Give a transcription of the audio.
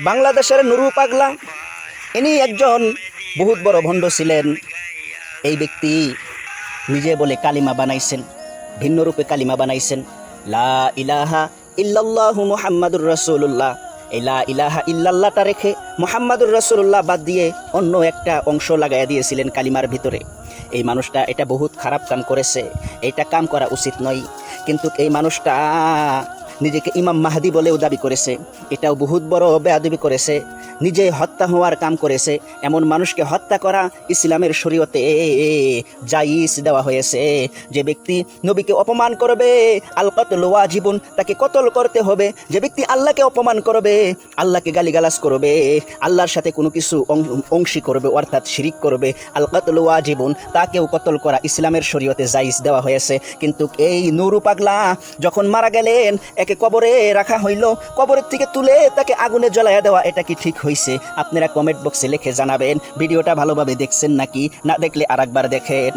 বাংলাদেশের নুরু পাগলা, ইনি একজন বহুত বড় ভণ্ড ছিলেন। এই ব্যক্তি নিজে বলে কালিমা বানাইছেন, ভিন্ন রূপে কালিমা বানাইছেন, লা ইলাহা ইল্লাল্লাহু মুহাম্মাদুর রাসূলুল্লাহ। এই লা ইলাহা ইল্লাল্লাহটা রেখে মুহাম্মাদুর রাসূলুল্লাহ বাদ দিয়ে অন্য একটা অংশ লাগাইয়া দিয়েছিলেন কালিমার ভিতরে। এই মানুষটা এটা বহুত খারাপ কাম করেছে, এটা কাম করা উচিত নয়। কিন্তু এই মানুষটা নিজেকে ইমাম মাহদি বলেও দাবি করেছে, এটাও বহুত বড় বেয়াদবি করেছে। নিজে হত্যা হওয়ার কাম করেছে। এমন মানুষকে হত্যা করা ইসলামের শরীয়তে জায়েজ দেওয়া হয়েছে। যে ব্যক্তি নবীকে অপমান করবে, আল কতল ওয়াজিবুন, তাকে কতল করতে হবে। যে ব্যক্তি আল্লাহকে অপমান করবে, আল্লাহকে গালিগালাজ করবে, আল্লাহর সাথে কোনো কিছু অংশী করবে, অর্থাৎ শিরিক করবে, আল কতল ওয়াজিবুন, তাকেও কতল করা ইসলামের শরীয়তে জায়েজ দেওয়া হয়েছে। কিন্তু এই নুরু পাগলা যখন মারা গেলেন, একে কবরে রাখা হইল, কবরের থেকে তুলে তাকে আগুনে জ্বলাইয়া দেওয়া, এটা কি ঠিক হয়েছে? আপনারা কমেন্ট বক্সে লিখে জানাবেন। ভিডিওটা ভালোভাবে দেখছেন নাকি, না দেখলে আরেকবার দেখেন।